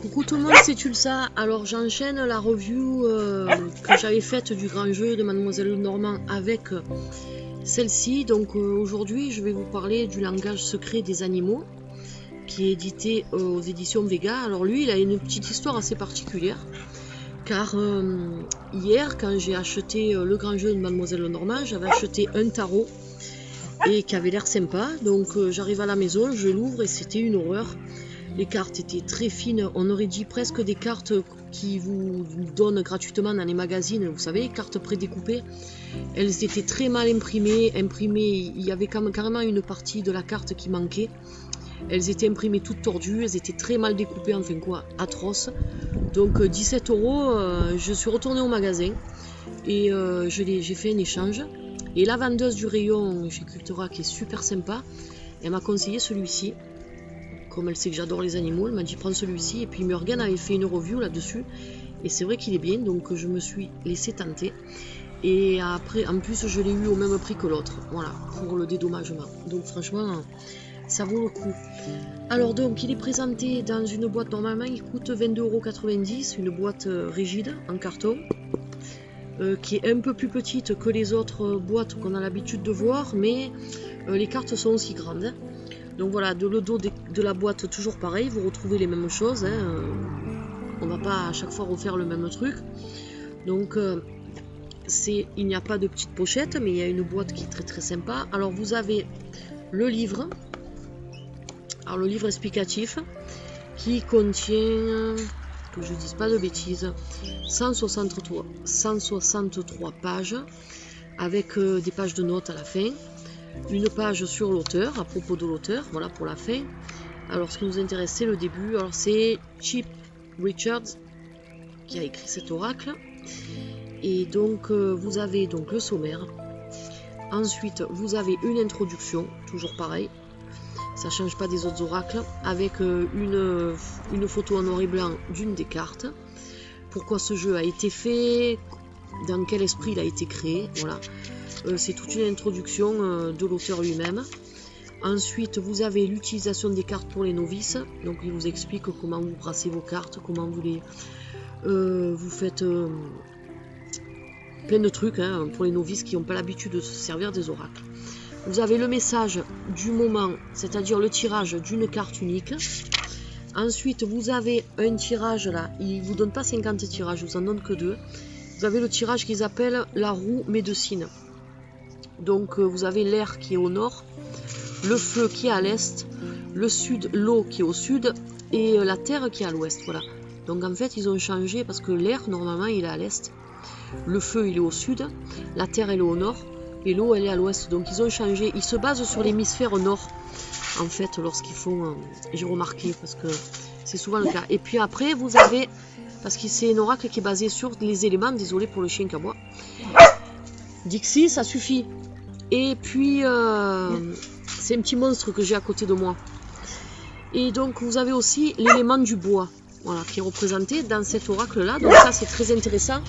Coucou tout le monde, c'est Tulsa. Alors j'enchaîne la review que j'avais faite du grand jeu de Mademoiselle Lenormand avec celle-ci. Donc aujourd'hui je vais vous parler du langage secret des animaux qui est édité aux éditions Vega. Alors lui il a une petite histoire assez particulière car hier quand j'ai acheté le grand jeu de Mademoiselle Lenormand, j'avais acheté un tarot et qui avait l'air sympa. Donc j'arrive à la maison, je l'ouvre et c'était une horreur. Les cartes étaient très fines, on aurait dit presque des cartes qui vous donnent gratuitement dans les magazines, vous savez, les cartes prédécoupées. Elles étaient très mal imprimées, il y avait carrément une partie de la carte qui manquait. Elles étaient imprimées toutes tordues, elles étaient très mal découpées, enfin quoi, atroce. Donc 17 €, je suis retournée au magasin et j'ai fait un échange. Et la vendeuse du rayon chez Cultura, qui est super sympa, elle m'a conseillé celui-ci. Comme elle sait que j'adore les animaux, elle m'a dit prends celui-ci. Et puis Morgan avait fait une review là-dessus. Et c'est vrai qu'il est bien, donc je me suis laissé tenter. Et après, en plus, je l'ai eu au même prix que l'autre. Voilà, pour le dédommagement. Donc franchement, ça vaut le coup. Alors donc, il est présenté dans une boîte, normalement, il coûte 22,90 €. Une boîte rigide, en carton. Qui est un peu plus petite que les autres boîtes qu'on a l'habitude de voir. Mais les cartes sont aussi grandes. Donc voilà, le dos de la boîte, toujours pareil, vous retrouvez les mêmes choses. Hein. On va pas à chaque fois refaire le même truc. Donc il n'y a pas de petite pochette, mais il y a une boîte qui est très très sympa. Alors vous avez le livre. Alors le livre explicatif qui contient, que je ne dise pas de bêtises, 163 pages avec des pages de notes à la fin. Une page sur l'auteur, à propos de l'auteur, voilà pour la fin. Alors ce qui nous intéresse c'est le début. Alors c'est Chip Richards qui a écrit cet oracle. Et donc vous avez donc le sommaire. Ensuite vous avez une introduction, toujours pareil. Ça change pas des autres oracles. Avec une photo en noir et blanc d'une des cartes. Pourquoi ce jeu a été fait, dans quel esprit il a été créé, voilà. C'est toute une introduction de l'auteur lui-même. Ensuite, vous avez l'utilisation des cartes pour les novices. Donc, il vous explique comment vous brassez vos cartes, comment vous les... vous faites plein de trucs hein, pour les novices qui n'ont pas l'habitude de se servir des oracles. Vous avez le message du moment, c'est-à-dire le tirage d'une carte unique. Ensuite, vous avez un tirage là. Il ne vous donne pas 50 tirages, il vous en donne que 2. Vous avez le tirage qu'ils appellent la roue médecine. Donc vous avez l'air qui est au nord, le feu qui est à l'est, le sud, l'eau qui est au sud et la terre qui est à l'ouest. Voilà. Donc en fait ils ont changé parce que l'air normalement il est à l'est, le feu il est au sud, la terre elle est au nord et l'eau elle est à l'ouest. Donc ils ont changé, ils se basent sur l'hémisphère nord en fait lorsqu'ils font, j'ai remarqué parce que c'est souvent le cas. Et puis après vous avez, parce que c'est un oracle qui est basé sur les éléments, désolé pour le chien qui aboie. Dixie, ça suffit. Et puis, c'est un petit monstre que j'ai à côté de moi. Et donc, vous avez aussi l'élément du bois, voilà, qui est représenté dans cet oracle-là. Donc ça, c'est très intéressant.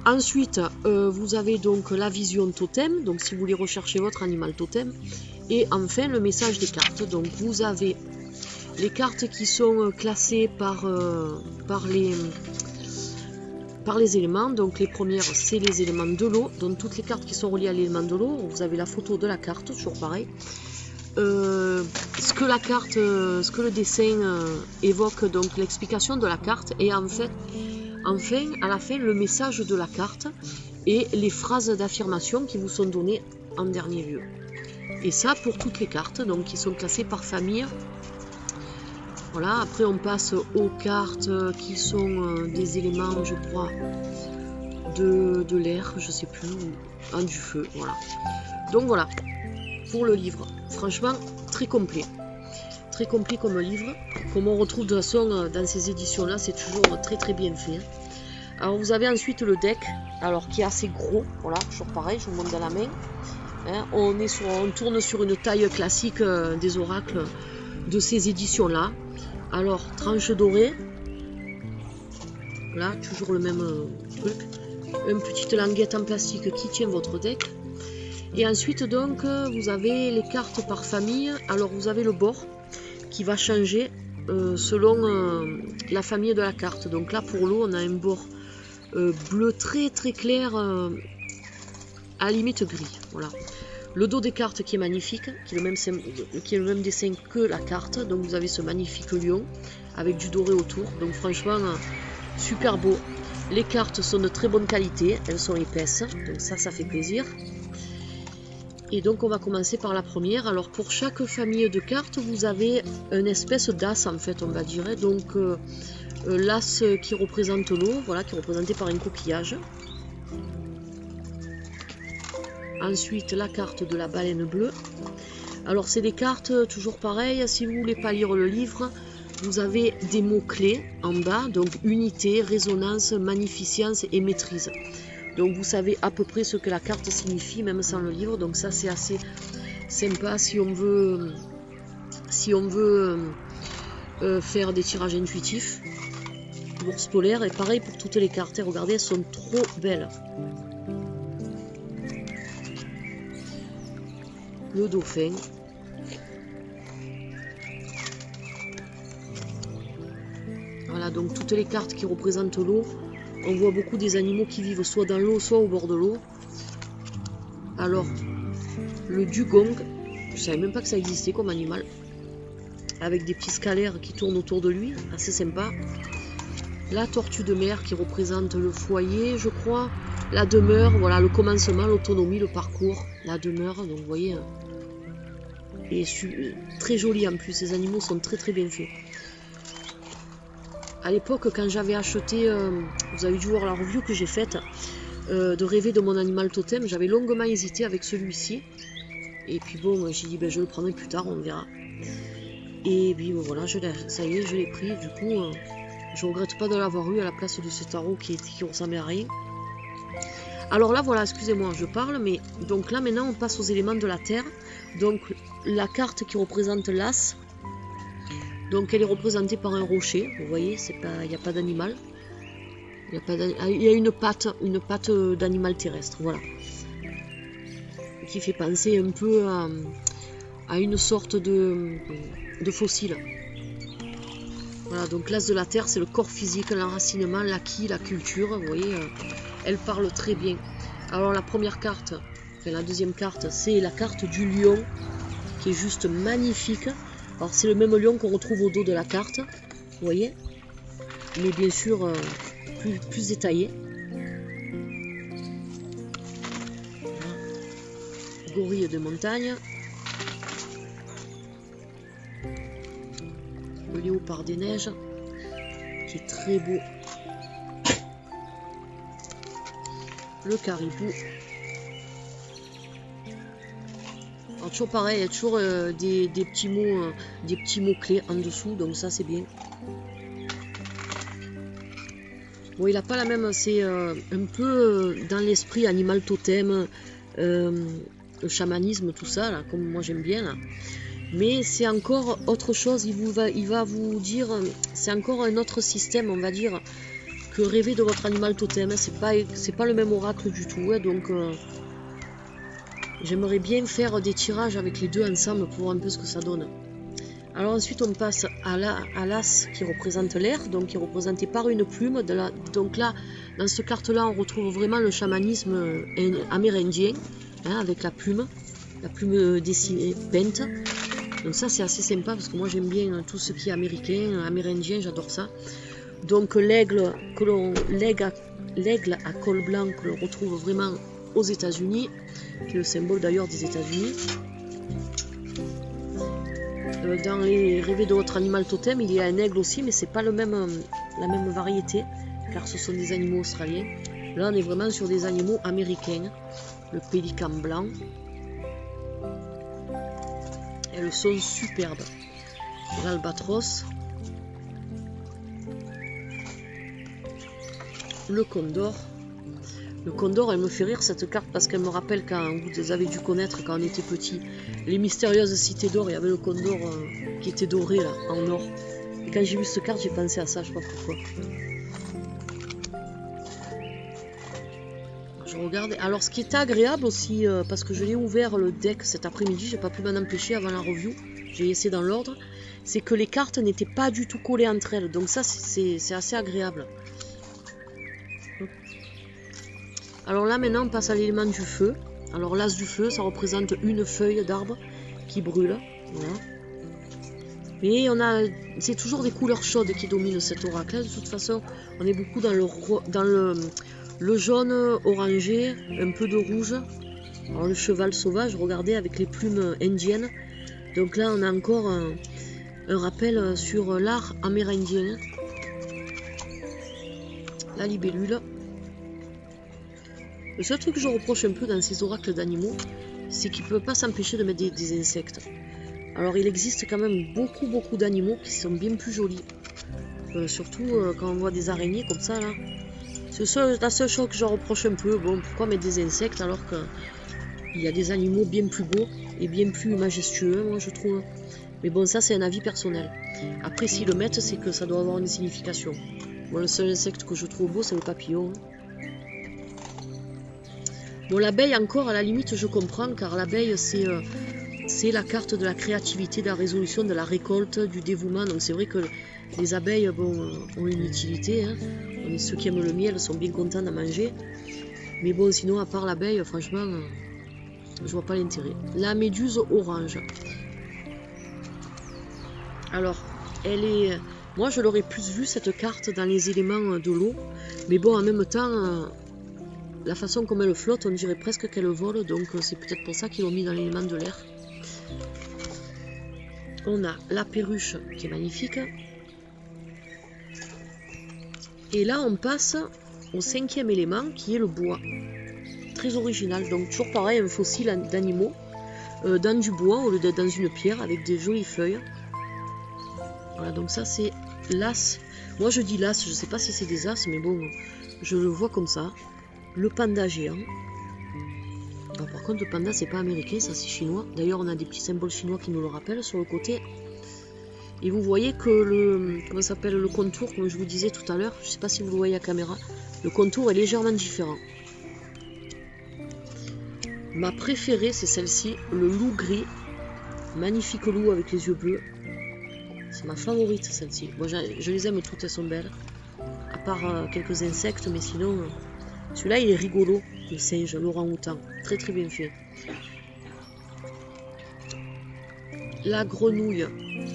Ensuite, vous avez donc la vision totem. Donc, si vous voulez rechercher votre animal totem. Et enfin, le message des cartes. Donc, vous avez les cartes qui sont classées par les éléments. Donc les premières c'est les éléments de l'eau, donc toutes les cartes qui sont reliées à l'élément de l'eau, vous avez la photo de la carte, toujours pareil. Ce que le dessin évoque, donc l'explication de la carte, et enfin à la fin le message de la carte et les phrases d'affirmation qui vous sont données en dernier lieu. Et ça pour toutes les cartes, donc qui sont classées par famille. Voilà, après on passe aux cartes qui sont des éléments, je crois, de l'air, je sais plus, ou du feu, voilà. Donc voilà, pour le livre, franchement, très complet comme livre, comme on retrouve de toute façon dans ces éditions-là, c'est toujours très très bien fait. Alors vous avez ensuite le deck, alors qui est assez gros, voilà, toujours pareil, je vous montre dans la main. Hein, on tourne sur une taille classique des oracles de ces éditions-là. Alors, tranche dorée, là, toujours le même truc, une petite languette en plastique qui tient votre deck. Et ensuite, donc, vous avez les cartes par famille. Alors, vous avez le bord qui va changer selon la famille de la carte. Donc là pour l'eau on a un bord bleu très très clair, à la limite gris. Voilà. Le dos des cartes qui est magnifique, qui est le même dessin que la carte. Donc vous avez ce magnifique lion avec du doré autour. Donc franchement super beau. Les cartes sont de très bonne qualité, elles sont épaisses, donc ça fait plaisir. Et donc on va commencer par la première. Alors pour chaque famille de cartes, vous avez une espèce d'as en fait, on va dire. Donc l'as qui représente l'eau, voilà, qui est représenté par un coquillage. Ensuite la carte de la baleine bleue. Alors c'est des cartes toujours pareilles, si vous voulez pas lire le livre, vous avez des mots-clés en bas, donc unité, résonance, magnificence et maîtrise. Donc vous savez à peu près ce que la carte signifie, même sans le livre. Donc ça c'est assez sympa si on veut faire des tirages intuitifs. Bourse polaire, et pareil pour toutes les cartes. Et regardez, elles sont trop belles. Le dauphin. Voilà, donc toutes les cartes qui représentent l'eau, on voit beaucoup des animaux qui vivent soit dans l'eau, soit au bord de l'eau. Alors, le dugong, je savais même pas que ça existait comme animal, avec des petits scalaires qui tournent autour de lui, assez sympa. La tortue de mer qui représente le foyer, je crois. La demeure, voilà, le commencement, l'autonomie, le parcours, la demeure, donc vous voyez, et très joli en plus, ces animaux sont très très bien faits. À l'époque, quand j'avais acheté, vous avez dû voir la review que j'ai faite, de rêver de mon animal totem, j'avais longuement hésité avec celui-ci. Et puis bon, j'ai dit, ben, je le prendrai plus tard, on verra. Et puis bon, voilà, ça y est, je l'ai pris. Du coup, je regrette pas de l'avoir eu à la place de ce tarot qui ressemblait à rien. Alors là, voilà, excusez-moi, je parle, mais donc là, maintenant, on passe aux éléments de la terre. Donc, la carte qui représente l'as. Donc elle est représentée par un rocher, vous voyez, il n'y a pas d'animal. Il y a une patte d'animal terrestre, voilà. Qui fait penser un peu à une sorte de fossile. Voilà, donc l'as de la terre, c'est le corps physique, l'enracinement, l'acquis, la culture, vous voyez, elle parle très bien. Alors la première carte, enfin la deuxième carte, c'est la carte du lion, qui est juste magnifique. Alors c'est le même lion qu'on retrouve au dos de la carte, vous voyez, mais bien sûr plus détaillé. Voilà. Gorille de montagne. Le léopard des neiges, qui est très beau. Le caribou. Alors, toujours pareil, il y a toujours des petits mots clés en dessous, donc ça c'est bien. Bon, il n'a pas la même, c'est un peu dans l'esprit animal totem, le chamanisme, tout ça, là, comme moi j'aime bien. Là. Mais c'est encore autre chose, il va vous dire, c'est encore un autre système, on va dire, que rêver de votre animal totem. C'est pas le même oracle du tout, hein, donc... J'aimerais bien faire des tirages avec les deux ensemble pour voir un peu ce que ça donne. Alors ensuite on passe à l'as qui représente l'air, donc qui est représenté par une plume. Donc là, dans cette carte là, on retrouve vraiment le chamanisme amérindien, hein, avec la plume dessinée, peinte. Donc ça c'est assez sympa parce que moi j'aime bien tout ce qui est américain, amérindien, j'adore ça. Donc l'aigle à col blanc que l'on retrouve vraiment aux États-Unis, qui est le symbole d'ailleurs des États-Unis. Dans les rêver de votre animal totem, il y a un aigle aussi, mais c'est pas la même variété, car ce sont des animaux australiens. Là, on est vraiment sur des animaux américains. Le pélican blanc. Elles sont superbes. L'albatros. Le condor. Le condor, elle me fait rire cette carte parce qu'elle me rappelle quand vous avez dû connaître quand on était petit les mystérieuses cités d'or. Il y avait le condor qui était doré là, en or. Et quand j'ai vu cette carte, j'ai pensé à ça, je sais pas pourquoi. Je regarde. Alors ce qui est agréable aussi, parce que je l'ai ouvert le deck cet après-midi, j'ai pas pu m'en empêcher avant la review. J'ai essayé dans l'ordre. c'est que les cartes n'étaient pas du tout collées entre elles. Donc ça, c'est assez agréable. Alors là, maintenant, on passe à l'élément du feu. Alors l'as du feu, ça représente une feuille d'arbre qui brûle. Voilà. Mais c'est toujours des couleurs chaudes qui dominent cet oracle. De toute façon, on est beaucoup dans le jaune orangé, un peu de rouge. Alors le cheval sauvage, regardez, avec les plumes indiennes. Donc là, on a encore un rappel sur l'art amérindien. La libellule. Le seul truc que je reproche un peu dans ces oracles d'animaux, c'est qu'ils ne peuvent pas s'empêcher de mettre des insectes. Alors il existe quand même beaucoup d'animaux qui sont bien plus jolis. Surtout quand on voit des araignées comme ça là. C'est la seule chose que je reproche un peu. Bon, pourquoi mettre des insectes alors qu'il y a des animaux bien plus beaux et bien plus majestueux, moi je trouve. Mais bon, ça c'est un avis personnel. Après, s'ils le mettent, c'est que ça doit avoir une signification. Bon, le seul insecte que je trouve beau, c'est le papillon. Bon, l'abeille encore, à la limite, je comprends, car l'abeille, c'est la carte de la créativité, de la résolution, de la récolte, du dévouement. Donc c'est vrai que les abeilles, bon, ont une utilité. Hein. Ceux qui aiment le miel sont bien contents d'en manger. Mais bon, sinon, à part l'abeille, franchement, je vois pas l'intérêt. La méduse orange. Alors, elle est... Moi, je l'aurais plus vu, cette carte, dans les éléments de l'eau. Mais bon, en même temps... La façon comme elle flotte, on dirait presque qu'elle vole, donc c'est peut-être pour ça qu'ils l'ont mis dans l'élément de l'air. On a la perruche qui est magnifique. Et là, on passe au 5e élément qui est le bois. Très original, donc toujours pareil, un fossile d'animaux dans du bois au lieu d'être dans une pierre avec des jolies feuilles. Voilà, donc ça c'est l'as. Moi je dis l'as, je sais pas si c'est des as, mais bon, je le vois comme ça. Le panda géant. Alors, par contre, le panda, c'est pas américain, ça c'est chinois. D'ailleurs, on a des petits symboles chinois qui nous le rappellent sur le côté. Et vous voyez que le contour, comme je vous disais tout à l'heure, je sais pas si vous le voyez à caméra, le contour est légèrement différent. Ma préférée, c'est celle-ci, le loup gris. Magnifique loup avec les yeux bleus. C'est ma favorite, celle-ci. Moi, je les aime toutes, elles sont belles. À part quelques insectes, mais sinon... Celui-là, il est rigolo, le singe, l'orang-outan. Très très bien fait. La grenouille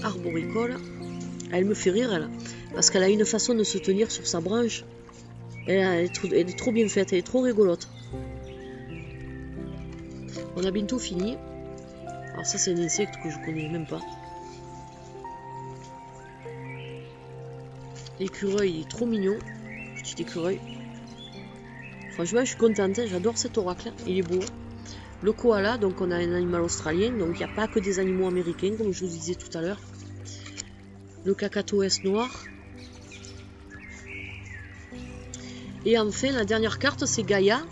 arboricole, elle me fait rire, elle. Parce qu'elle a une façon de se tenir sur sa branche. Elle est trop bien faite, elle est trop rigolote. On a bientôt fini. Alors ça, c'est un insecte que je connais même pas. L'écureuil, il est trop mignon. Petit écureuil. Franchement, je suis contente, j'adore cet oracle, il est beau. Le koala, donc on a un animal australien, donc il n'y a pas que des animaux américains, comme je vous disais tout à l'heure. Le cacatoès noir. Et enfin, la dernière carte, c'est Gaïa.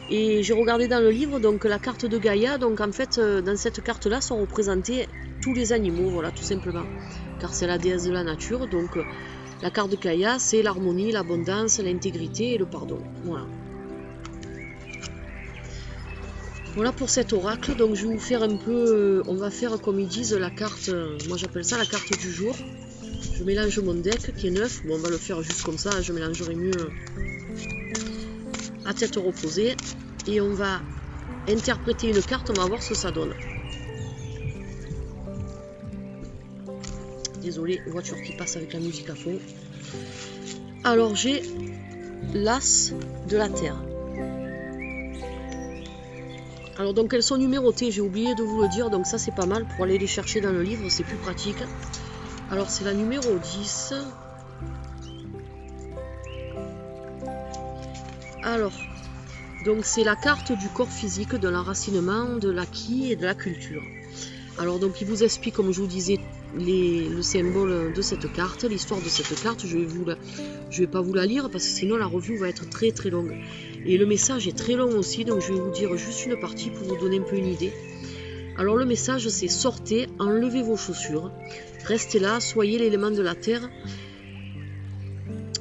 Et j'ai regardé dans le livre, donc la carte de Gaïa, donc en fait, dans cette carte-là, sont représentés tous les animaux, voilà, tout simplement. Car c'est la déesse de la nature, donc la carte de Gaïa, c'est l'harmonie, l'abondance, l'intégrité et le pardon, voilà. Voilà pour cet oracle, donc je vais vous faire un peu, on va faire comme ils disent la carte, moi j'appelle ça la carte du jour. Je mélange mon deck qui est neuf, bon on va le faire juste comme ça, je mélangerai mieux à tête reposée. Et on va interpréter une carte, on va voir ce que ça donne. Désolé, voiture qui passe avec la musique à fond. Alors j'ai l'as de la terre. Alors donc elles sont numérotées, j'ai oublié de vous le dire, donc ça c'est pas mal pour aller les chercher dans le livre, c'est plus pratique. Alors c'est la numéro 10. Alors, donc c'est la carte du corps physique, de l'enracinement, de l'acquis et de la culture. Alors donc il vous explique, comme je vous disais, le symbole de cette carte, l'histoire de cette carte. Je vais pas vous la lire parce que sinon la review va être très très longue. Et le message est très long aussi, donc je vais vous dire juste une partie pour vous donner un peu une idée. Alors le message c'est: sortez, enlevez vos chaussures, restez là, soyez l'élément de la terre.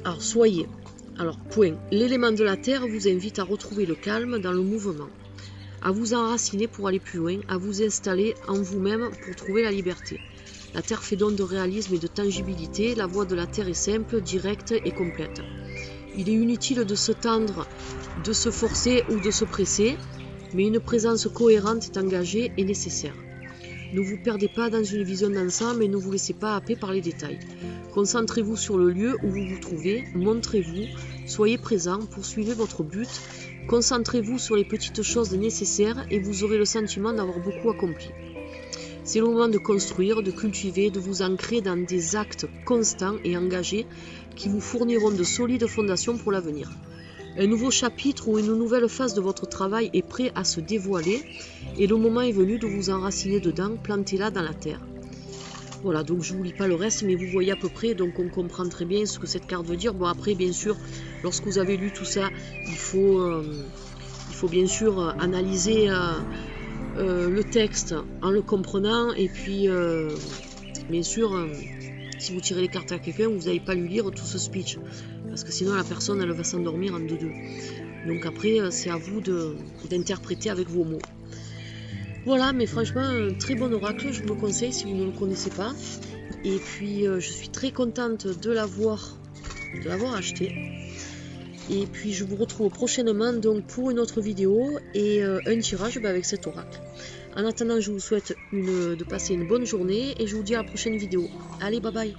Alors soyez. Alors point. L'élément de la terre vous invite à retrouver le calme dans le mouvement, à vous enraciner pour aller plus loin, à vous installer en vous-même pour trouver la liberté. La terre fait don de réalisme et de tangibilité. La voie de la terre est simple, directe et complète. Il est inutile de se tendre, de se forcer ou de se presser, mais une présence cohérente et engagée est nécessaire. Ne vous perdez pas dans une vision d'ensemble et ne vous laissez pas happer par les détails. Concentrez-vous sur le lieu où vous vous trouvez, montrez-vous, soyez présent, poursuivez votre but, concentrez-vous sur les petites choses nécessaires et vous aurez le sentiment d'avoir beaucoup accompli. C'est le moment de construire, de cultiver, de vous ancrer dans des actes constants et engagés qui vous fourniront de solides fondations pour l'avenir. Un nouveau chapitre ou une nouvelle phase de votre travail est prêt à se dévoiler et le moment est venu de vous enraciner dedans, plantez-la dans la terre. Voilà, donc je ne vous lis pas le reste, mais vous voyez à peu près, donc on comprend très bien ce que cette carte veut dire. Bon, après, bien sûr, lorsque vous avez lu tout ça, il faut bien sûr analyser le texte en le comprenant, et puis, bien sûr, si vous tirez les cartes à quelqu'un, vous n'allez pas lui lire tout ce speech, parce que sinon la personne, elle va s'endormir en deux. Donc après, c'est à vous d'interpréter avec vos mots. Voilà, mais franchement, un très bon oracle, je vous le conseille si vous ne le connaissez pas. Et puis, je suis très contente de l'avoir acheté. Et puis, je vous retrouve prochainement donc pour une autre vidéo et un tirage avec cet oracle. En attendant, je vous souhaite de passer une bonne journée et je vous dis à la prochaine vidéo. Allez, bye bye!